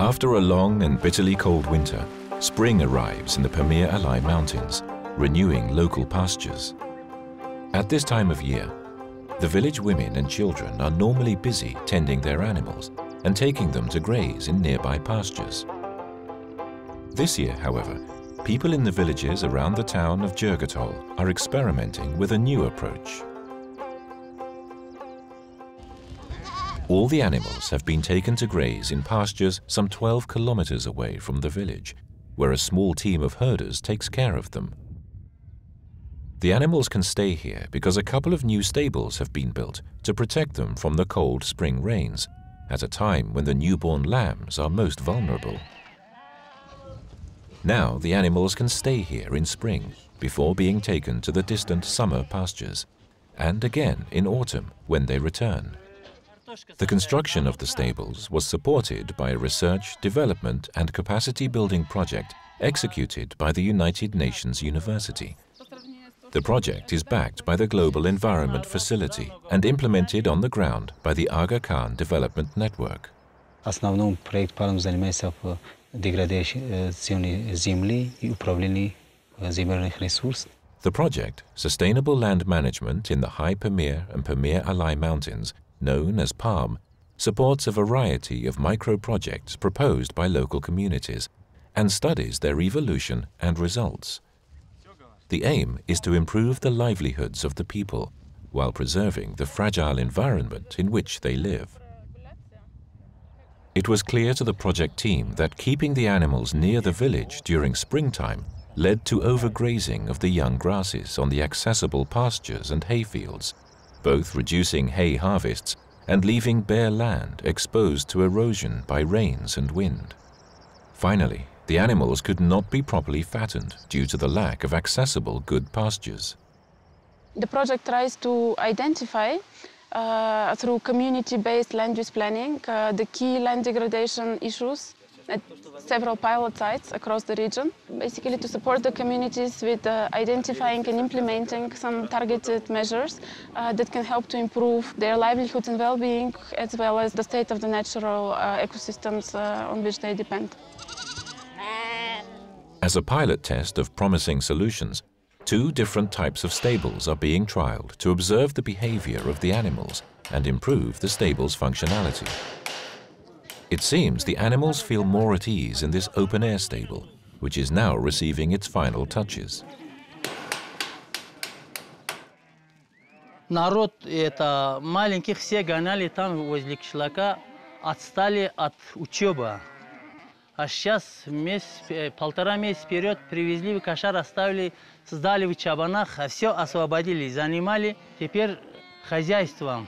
After a long and bitterly cold winter, spring arrives in the Pamir Alai Mountains, renewing local pastures. At this time of year, the village women and children are normally busy tending their animals and taking them to graze in nearby pastures. This year, however, people in the villages around the town of Jirgital are experimenting with a new approach. All the animals have been taken to graze in pastures some 12 kilometers away from the village, where a small team of herders takes care of them. The animals can stay here because a couple of new stables have been built to protect them from the cold spring rains, at a time when the newborn lambs are most vulnerable. Now the animals can stay here in spring before being taken to the distant summer pastures, and again in autumn when they return. The construction of the stables was supported by a research, development and capacity building project executed by the United Nations University. The project is backed by the Global Environment Facility and implemented on the ground by the Aga Khan Development Network. Основном проект паром занимается деградацией земли и управлении земельных ресурсов. The project, Sustainable Land Management in the High Pamir and Pamir Alai Mountains, known as PALM, supports a variety of micro-projects proposed by local communities and studies their evolution and results. The aim is to improve the livelihoods of the people while preserving the fragile environment in which they live. It was clear to the project team that keeping the animals near the village during springtime led to overgrazing of the young grasses on the accessible pastures and hayfields, both reducing hay harvests and leaving bare land exposed to erosion by rains and wind. Finally, the animals could not be properly fattened due to the lack of accessible good pastures. The project tries to identify through community-based land use planning the key land degradation issues at several pilot sites across the region, basically to support the communities with identifying and implementing some targeted measures that can help to improve their livelihoods and well-being, as well as the state of the natural ecosystems on which they depend. As a pilot test of promising solutions, 2 different types of stables are being trialed to observe the behavior of the animals and improve the stable's functionality. It seems the animals feel more at ease in this open-air stable, which is now receiving its final touches. Народ, это маленьких все гоняли там возле кишлака, отстали от учебы. А сейчас полтора месяца вперед привезли в кошар, оставили, создали в чабанах, а все освободили, занимали теперь хозяйством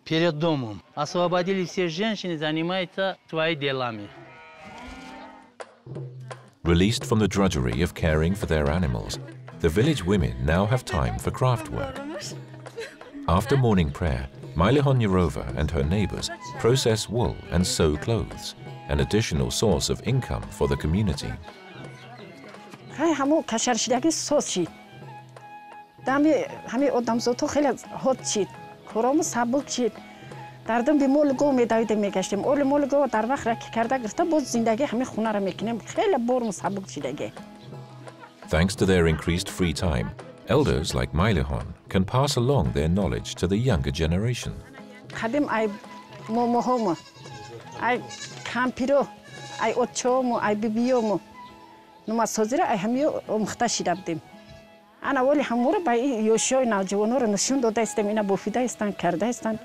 перед домом. Освободили все женщины, занимаются своими делами. Released from the drudgery of caring for their animals, the village women now have time for craft work. After morning prayer, Mailihon Yorova and her neighbors process wool and sew clothes, an additional source of income for the community. Thanks to their increased free time, elders like Mailihon can pass along their knowledge to the younger generation. I campiro, I ochomo, I bibiomo. No masozera, I have you mhtashidabdim. And I will hamura by you show now, Joanor and the Shundo Destemina Bufidistan, Kardistan.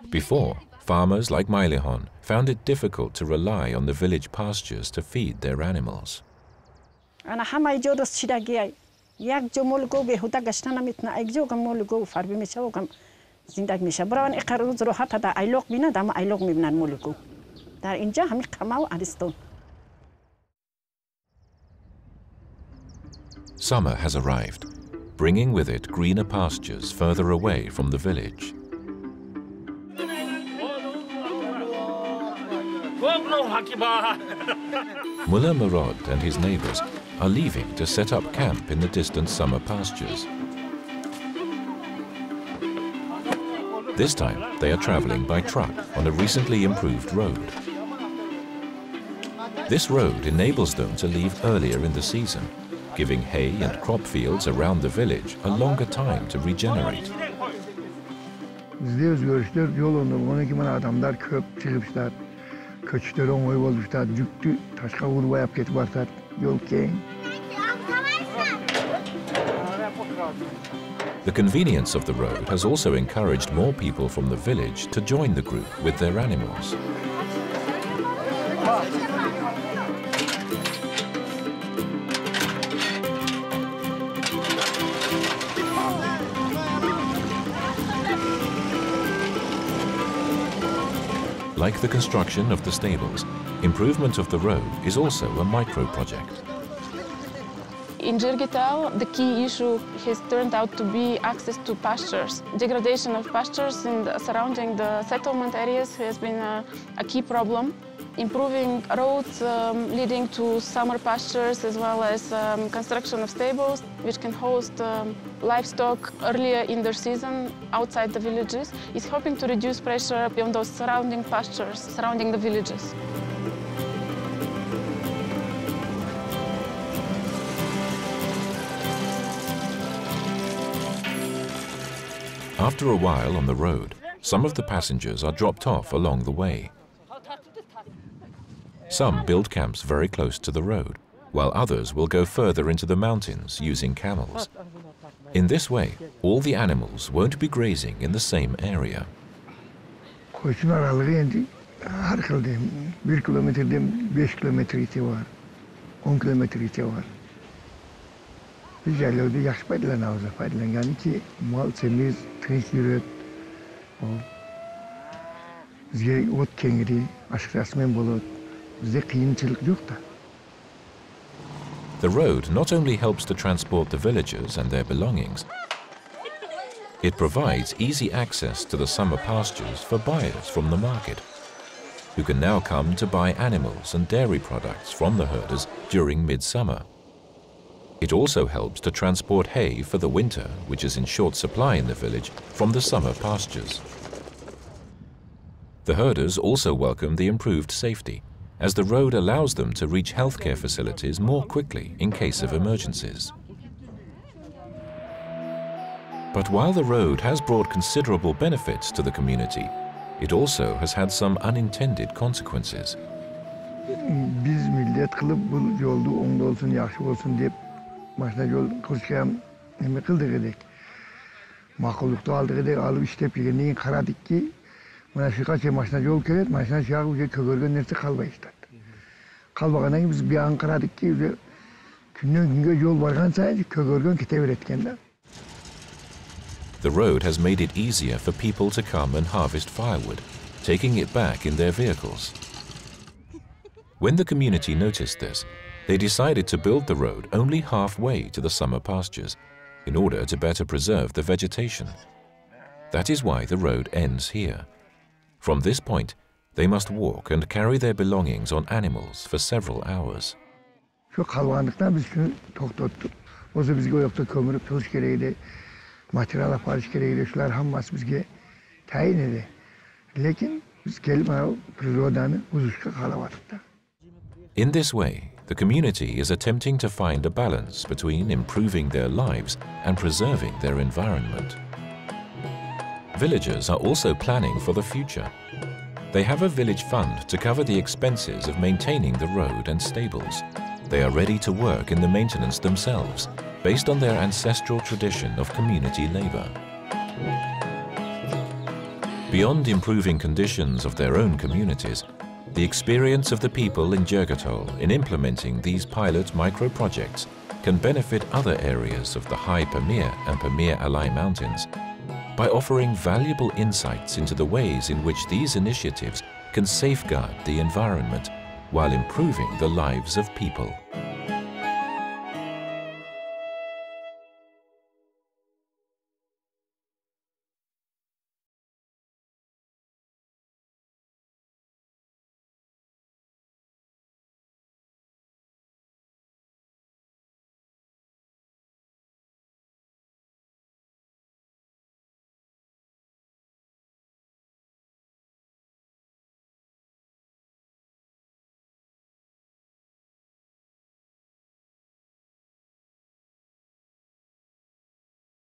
Before, farmers like Mailihon found it difficult to rely on the village pastures to feed their animals. And I have my Jodos Chidagi, Yak Jomolgo, Hutagastana mitna, I jogam Farbimishogam. زندگی میشه برای این روز رو حتی در ایلوق بینه دام ایلوق میبینن مولکو در اینجا همین کما و عرستون. Summer has arrived, bringing with it greener pastures further away from the village. Mullah Murad and his neighbors are leaving to set up camp in the distant summer pastures. This time, they are traveling by truck on a recently improved road. This road enables them to leave earlier in the season, giving hay and crop fields around the village a longer time to regenerate. Bizde özgörüşler yol oldu. Onun gibi adamlar köp çıkmışlar. Köçleri oңой olmuşlar. Yüktü taşka vurbayıp ketip barlar. Yol keng. The convenience of the road has also encouraged more people from the village to join the group with their animals. Like the construction of the stables, improvement of the road is also a micro-project. In Jirgital, the key issue has turned out to be access to pastures. Degradation of pastures surrounding the settlement areas has been a key problem. Improving roads leading to summer pastures, as well as construction of stables which can host livestock earlier in their season outside the villages, is helping to reduce pressure on those surrounding pastures surrounding the villages. After a while on the road, some of the passengers are dropped off along the way. Some build camps very close to the road, while others will go further into the mountains using camels. In this way, all the animals won't be grazing in the same area. Koyun aralığı indi. Her kıldığım 1 kilometreden 5 kilometre ite var. 10 kilometre ite var. Biz yerlerde yaxşı faydalanıyoruz. Yani ki mal temiz, temiz yürüt. Bizge ot kengiri, aşırasmen bulut. Bizde kıyımçılık yok da. The road not only helps to transport the villagers and their belongings, it provides easy access to the summer pastures for buyers from the market, who can now come to buy animals and dairy products from the herders during midsummer. It also helps to transport hay for the winter, which is in short supply in the village, from the summer pastures. The herders also welcome the improved safety, as the road allows them to reach healthcare facilities more quickly in case of emergencies. But while the road has brought considerable benefits to the community, it also has had some unintended consequences. Biz millet kılıp bu yolda oңda olsun, yaxşı olsun deyip maşına yol kılışken neme kıldık edek. Makullukta aldık edek, alıp işlep yegenliğin karadık ki mana şu kaç maşına yol keret, maşına şu yağı kögörgen nersi kalba işler. Kalbağından ki biz bir an karadık ki günden günge yol vargan sayınca kögörgen kite veretkende. The road has made it easier for people to come and harvest firewood, taking it back in their vehicles. When the community noticed this, they decided to build the road only halfway to the summer pastures in order to better preserve the vegetation. That is why the road ends here. From this point, they must walk and carry their belongings on animals for several hours. Şu kalvanlıktan biz şunu toktottuk. Oysa bizge o yokta kömürüp tuluş gereğiydi. Materyal aparış gereğiydi. Şular hammas bizge tayin edi. Lekin biz gelip prirodanı uzuşka kalavadık da. In this way, the community is attempting to find a balance between improving their lives and preserving their environment. Villagers are also planning for the future. They have a village fund to cover the expenses of maintaining the road and stables. They are ready to work in the maintenance themselves, based on their ancestral tradition of community labor. Beyond improving conditions of their own communities, the experience of the people in Jirgital in implementing these pilot micro-projects can benefit other areas of the high Pamir and Pamir Alai mountains by offering valuable insights into the ways in which these initiatives can safeguard the environment while improving the lives of people.